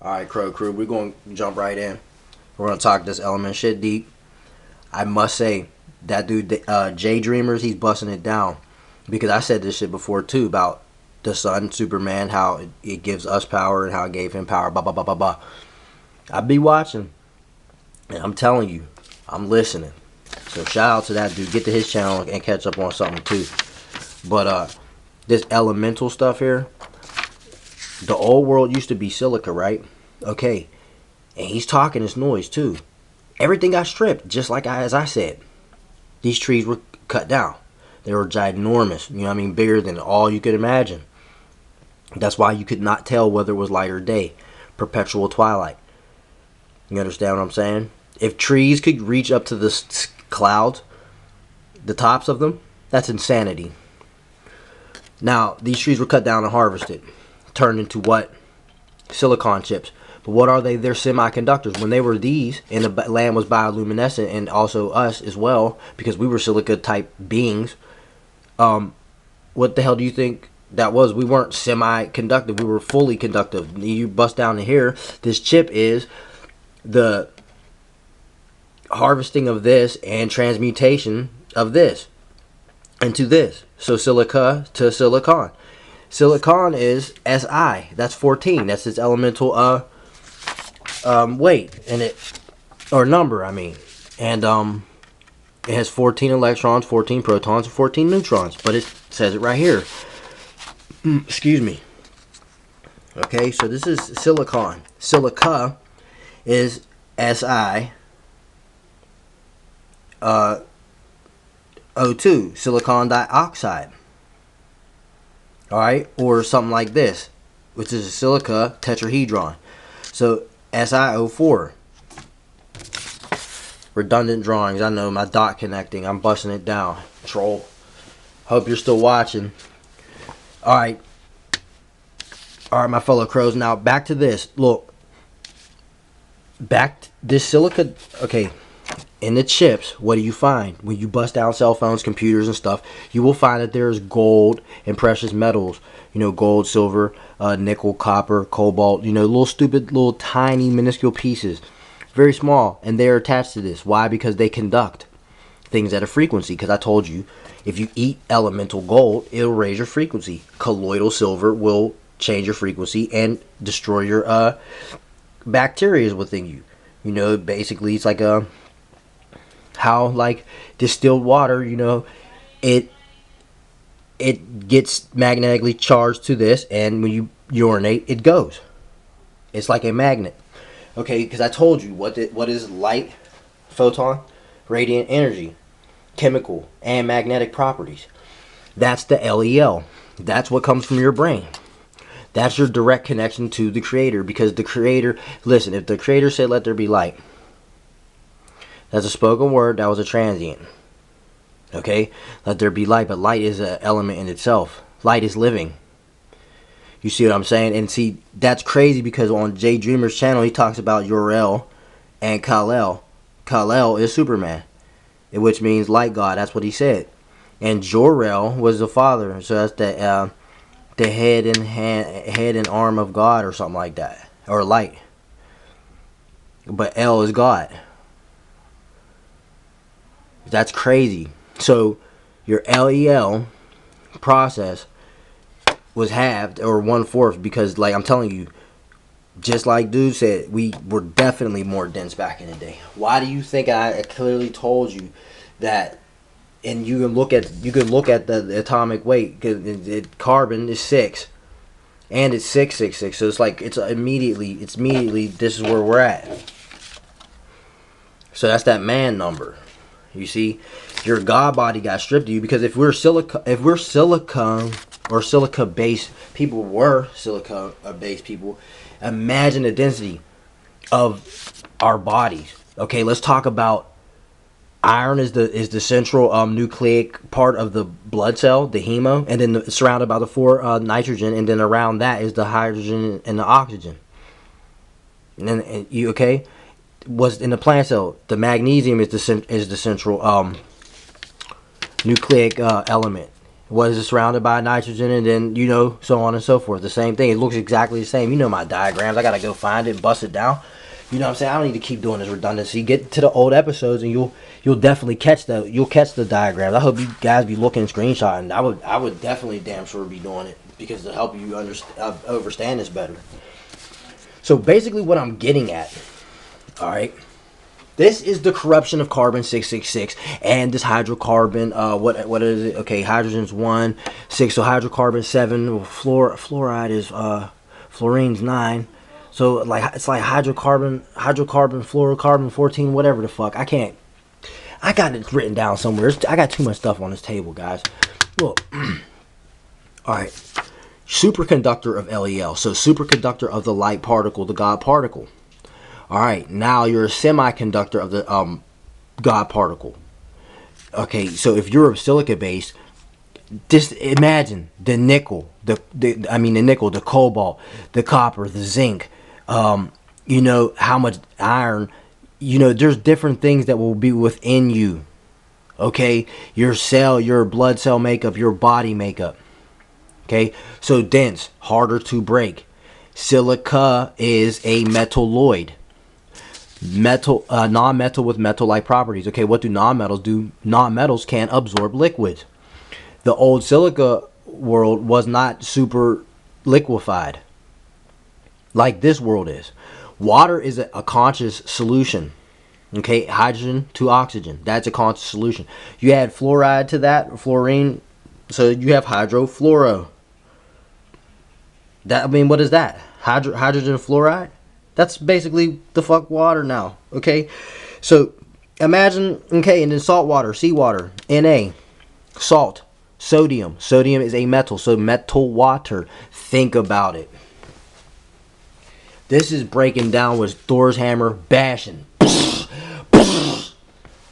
Alright, Crow Crew, we're going to jump right in. We're going to talk this element shit deep. I must say, that dude, Jay Dreamers, he's busting it down. Because I said this shit before, too, about the sun, Superman, how it gives us power and how it gave him power, blah, blah, blah, blah, blah. I be watching, and I'm telling you, I'm listening. So shout out to that dude. Get to his channel and catch up on something, too. But, this elemental stuff here, the old world used to be silica, right? Okay. And he's talking this noise too. Everything got stripped, just like as I said. These trees were cut down. They were ginormous, you know what I mean? Bigger than all you could imagine. That's why you could not tell whether it was light or day. Perpetual twilight. You understand what I'm saying? If trees could reach up to the clouds, the tops of them, that's insanity. Now, these trees were cut down and harvested. Turned into what? Silicon chips. But what are they? They're semiconductors. When they were these, and the land was bioluminescent, and also us as well, because we were silica type beings. What the hell do you think that was? We weren't semiconductive. We were fully conductive. You bust down to here. This chip is the harvesting of this and transmutation of this into this. So silica to silicon. Silicon is Si. That's 14. That's its elemental weight and it, or number, I mean. And it has 14 electrons, 14 protons, and 14 neutrons. But it says it right here. Excuse me. Okay, so this is silicon. Silica is Si O2, silicon dioxide. Alright, or something like this, which is a silica tetrahedron. So SiO4. Redundant drawings. I know, my dot connecting. I'm busting it down. Troll. Hope you're still watching. Alright. Alright, my fellow crows. Now, back to this. Look. Back to this silica. Okay. In the chips, what do you find? When you bust down cell phones, computers, and stuff, you will find that there's gold and precious metals. You know, gold, silver, nickel, copper, cobalt. You know, little stupid, little tiny, minuscule pieces. Very small. And they're attached to this. Why? Because they conduct things at a frequency. Because I told you, if you eat elemental gold, it'll raise your frequency. Colloidal silver will change your frequency and destroy your bacteria within you. You know, basically, it's like a... how like distilled water, you know, it gets magnetically charged to this, and when you urinate, it goes. It's like a magnet. Okay, because I told you what is light, photon, radiant energy, chemical and magnetic properties. That's the LEL. That's what comes from your brain. That's your direct connection to the creator, because the creator, listen, if the creator said let there be light, that's a spoken word. That was a transient. Okay? Let there be light. But light is an element in itself. Light is living. You see what I'm saying? And see, that's crazy, because on Jay Dreamer's channel, he talks about Yor-El and Kal-El. Kal-El is Superman, which means light god. That's what he said. And Jor-El was the father. So that's the head and arm of God, or something like that. Or light. But El is God. That's crazy. So your LEL process was halved, or 1/4, because, like I'm telling you, just like dude said, we were definitely more dense back in the day. Why do you think I clearly told you that? And you can look at the atomic weight, because carbon is 6, and it's 666. So it's like it's immediately this is where we're at. So that's that man number. You see, your God body got stripped of you, because if we're silicon or silica based people, imagine the density of our bodies. Okay, let's talk about iron is the central nucleic part of the blood cell, the hemo, and then surrounded by the 4 nitrogen, and then around that is the hydrogen and the oxygen. And then you okay. Was in the plant cell, the magnesium is the central nucleic element. Was surrounded by nitrogen, and then, you know, so on and so forth. The same thing. It looks exactly the same. You know my diagrams. I gotta go find it and bust it down. You know what I'm saying? I don't need to keep doing this redundancy. Get to the old episodes, and you'll definitely catch the diagrams. I hope you guys be looking and screenshotting. I would definitely damn sure be doing it, because to help you understand this better. So basically, what I'm getting at, all right. This is the corruption of carbon 666 and this hydrocarbon. What is it? Okay, hydrogen's 1, 6. So hydrocarbon 7. Fluoride is fluorine's 9. So like it's like hydrocarbon, fluorocarbon 14, whatever the fuck. I got it written down somewhere. I got too much stuff on this table, guys. Look. All right. Superconductor of LEL. So superconductor of the light particle, the God particle. All right, now you're a semiconductor of the God particle. Okay, so if you're a silica base, just imagine the nickel, the nickel, the cobalt, the copper, the zinc. You know how much iron. You know, there's different things that will be within you. Okay, your cell, your blood cell makeup, your body makeup. Okay, so dense, harder to break. Silica is a metalloid. Non-metal with metal-like properties. Okay, what do non-metals do? Non-metals can't absorb liquids. The old silica world was not super liquefied like this world is. Water is a conscious solution. Okay, hydrogen to oxygen. That's a conscious solution. You add fluoride to that, fluorine, so you have hydrofluoro. What is that? Hydrogen fluoride? That's basically the fuck water now, okay? So imagine, okay, and then salt water, seawater, Na, salt, sodium. Sodium is a metal, so metal water. Think about it. This is breaking down with Thor's hammer bashing.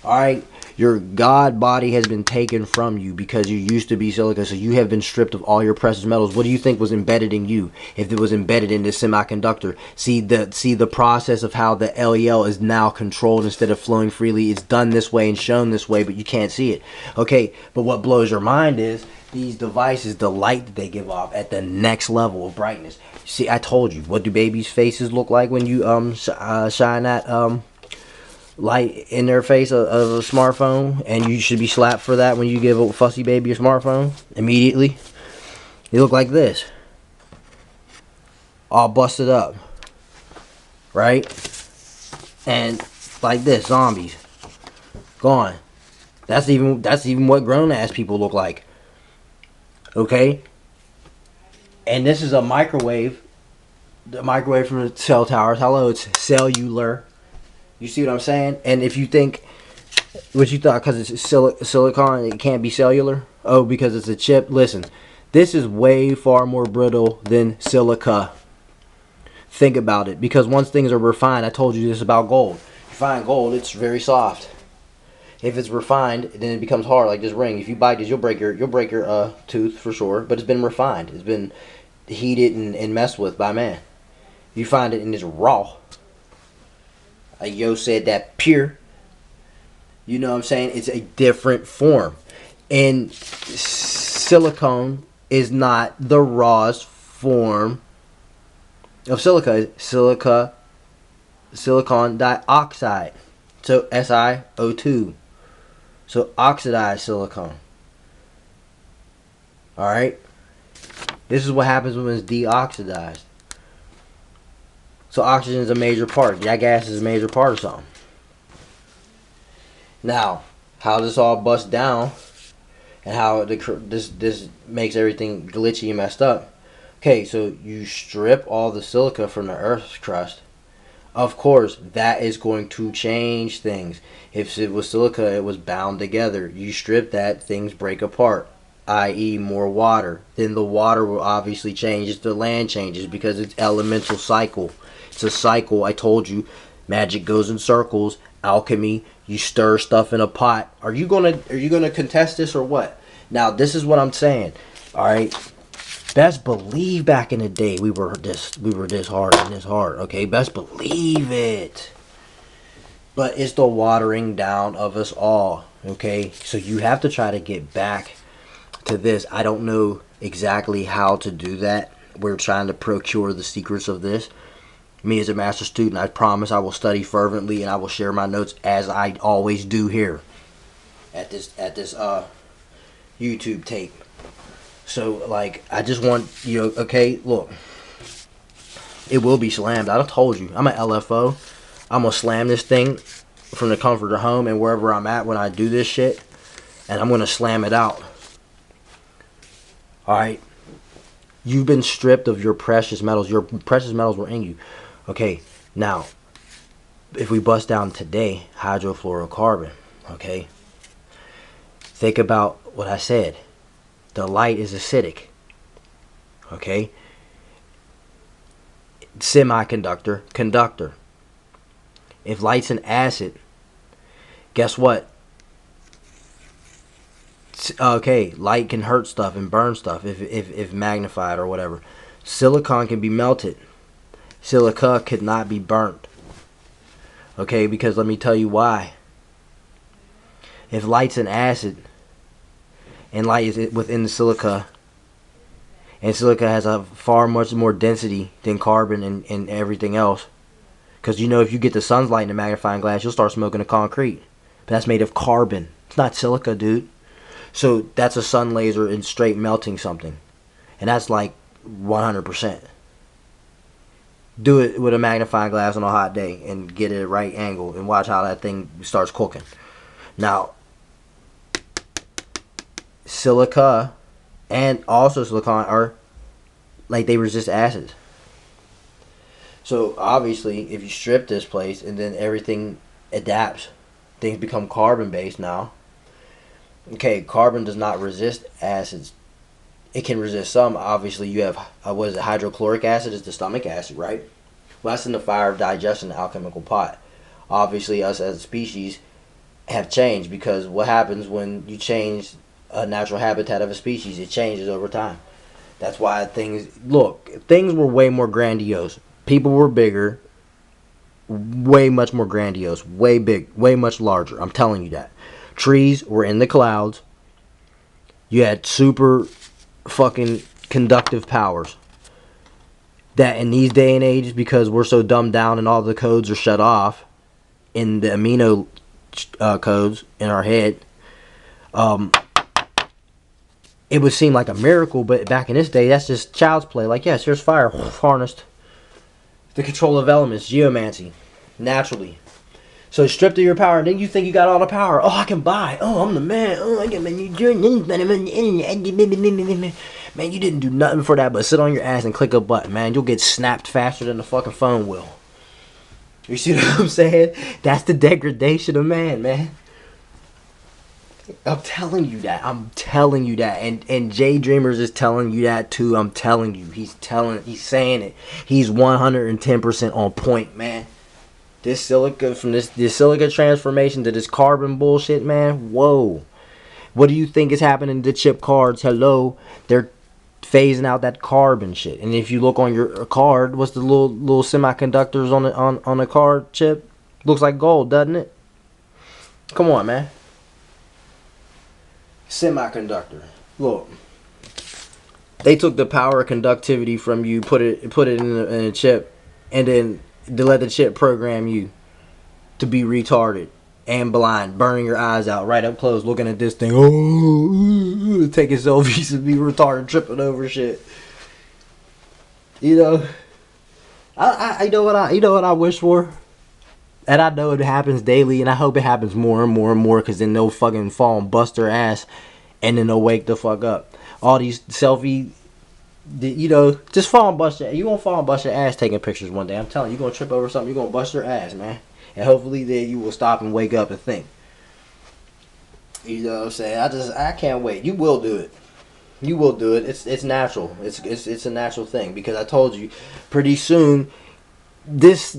All right? Your God body has been taken from you because you used to be silica, so you have been stripped of all your precious metals. What do you think was embedded in you if it was embedded in this semiconductor? See the process of how the LEL is now controlled instead of flowing freely. It's done this way and shown this way, but you can't see it. Okay, but what blows your mind is these devices, the light that they give off at the next level of brightness. See, I told you, what do babies' faces look like when you shine that light in their face of a smartphone, and you should be slapped for that when you give a fussy baby a smartphone immediately? They look like this, all busted up, right? And like this, zombies gone. That's even what grown ass people look like. Okay, and this is a microwave, the microwave from the cell towers. Hello, it's cellular. You see what I'm saying? And if you think, what you thought, because it's silicon, it can't be cellular? Oh, because it's a chip? Listen, this is way far more brittle than silica. Think about it. Because once things are refined, I told you this about gold. You find gold, it's very soft. If it's refined, then it becomes hard, like this ring. If you bite this, you'll break your tooth for sure. But it's been refined. It's been heated and messed with by man. You find it in this raw. Like Yo said, that pure. You know what I'm saying? It's a different form. And silicone is not the rawest form of silica. Silicon dioxide. So SiO2. So oxidized silicone. Alright? This is what happens when it's deoxidized. So oxygen is a major part. That gas is a major part of something. Now, how this all busts down and how this makes everything glitchy and messed up. Okay, so you strip all the silica from the Earth's crust. Of course, that is going to change things. If it was silica, it was bound together. You strip that, things break apart, i.e. more water. Then the water will obviously change as the land changes because it's elemental cycle. It's a cycle. I told you, magic goes in circles. Alchemy, you stir stuff in a pot. Are you gonna contest this or what? Now, this is what I'm saying. All right, best believe back in the day we were this hard and this hard. Okay, best believe it. But it's the watering down of us all. Okay, so you have to try to get back to this. I don't know exactly how to do that. We're trying to procure the secrets of this. Me as a master student, I promise I will study fervently and I will share my notes as I always do here at this YouTube tape. So like, I just want you know, okay, look, it will be slammed. I told you, I'm an LFO. I'm gonna slam this thing from the comfort of home and wherever I'm at when I do this shit, and I'm gonna slam it out. All right, you've been stripped of your precious metals. Your precious metals were in you. Okay, now if we bust down today, hydrofluorocarbon. Okay, think about what I said. The light is acidic. Okay, semiconductor, conductor. If light's an acid, guess what? Okay, light can hurt stuff and burn stuff if magnified or whatever. Silicon can be melted. Silica could not be burnt. Okay, because let me tell you why. If light's an acid and light is within the silica, and silica has a far much more density than carbon and everything else, because you know if you get the sun's light in a magnifying glass, you'll start smoking the concrete. But that's made of carbon. It's not silica, dude. So that's a sun laser and straight melting something. And that's like 100%. Do it with a magnifying glass on a hot day and get it at right angle and watch how that thing starts cooking. Now, silica and also silicon are like, they resist acids. So obviously if you strip this place and then everything adapts, things become carbon based now. Okay, carbon does not resist acids. It can resist some. Obviously you have what is it, hydrochloric acid is the stomach acid, right? Well, that's in the fire of digestion, the alchemical pot. Obviously us as a species have changed, because what happens when you change a natural habitat of a species? It changes over time. That's why things were way more grandiose. People were bigger, way much more grandiose, way big, way much larger. I'm telling you that. Trees were in the clouds. You had super fucking conductive powers. That in these day and ages, because we're so dumbed down and all the codes are shut off in the amino codes in our head, it would seem like a miracle, but back in this day, that's just child's play. Like, yes, here's fire harnessed. The control of elements, geomancy, naturally. So stripped of your power, and then you think you got all the power. Oh, I can buy. Oh, I'm the man. Oh, I can man, you didn't do nothing for that but sit on your ass and click a button, man. You'll get snapped faster than the fucking phone will. You see what I'm saying? That's the degradation of man, man. I'm telling you that. I'm telling you that. And Jay Dreamers is telling you that too. I'm telling you. He's saying it. He's 110% on point, man. This silica, from this silica transformation to this carbon bullshit, man. Whoa. What do you think is happening to chip cards? Hello. They're phasing out that carbon shit. And if you look on your card, what's the little semiconductors on the card chip? Looks like gold, doesn't it? Come on, man. Semiconductor. Look, they took the power of conductivity from you, put it in a chip, and then to let the chip program you to be retarded and blind, burning your eyes out right up close, looking at this thing. Oh, taking selfies and be retarded, tripping over shit. You know, I know what I wish for. And I know it happens daily, and I hope it happens more and more and more, because then they'll fucking fall and bust their ass, and then they'll wake the fuck up. All these selfie, you know, just fall and bust your ass. You're going to fall and bust your ass taking pictures one day. I'm telling you, you're going to trip over something, you're going to bust your ass, man. And hopefully then you will stop and wake up and think. You know what I'm saying? I can't wait. You will do it. You will do it. It's natural. It's a natural thing, because I told you, pretty soon, this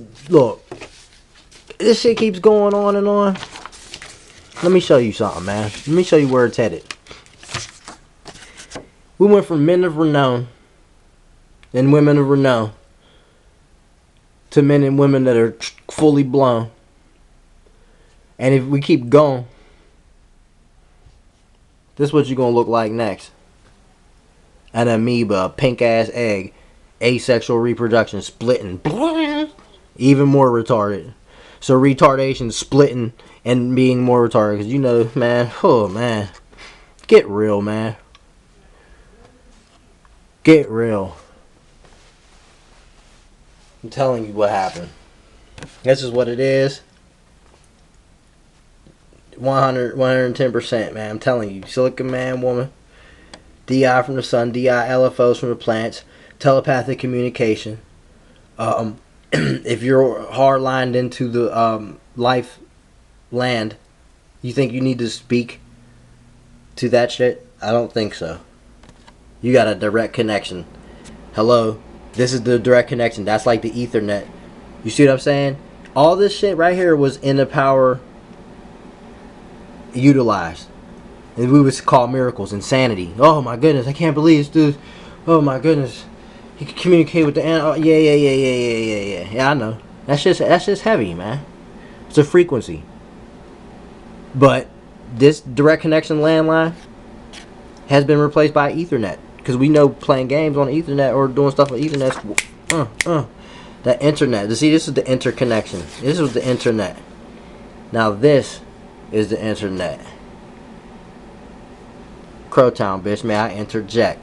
shit keeps going on and on. Let me show you something, man. Let me show you where it's headed. We went from men of renown and women of renown to men and women that are fully blown. And if we keep going, this is what you're going to look like next. an amoeba, a pink ass egg, asexual reproduction, splitting, even more retarded. So retardation, splitting, and being more retarded. Because you know, man, oh man, get real, man. Get real. I'm telling you what happened. This is what it is. 110%, man. I'm telling you. Silicon man, woman. DI from the sun. DI LFOs from the plants. Telepathic communication. If you're hard lined into the life land, you think you need to speak to that shit? I don't think so. You got a direct connection. Hello, this is the direct connection. That's like the Ethernet. You see what I'm saying? All this shit right here was in the power utilized. And we would call miracles insanity. Oh my goodness, I can't believe this dude. Oh my goodness, he could communicate with the animal. Yeah. I know. That's just heavy, man. It's a frequency. But this direct connection landline has been replaced by Ethernet. Because we know playing games on Ethernet or doing stuff on Ethernet. That internet. See, this is the interconnection. This is the internet. Now this is the internet. Crowtown, bitch. May I interject?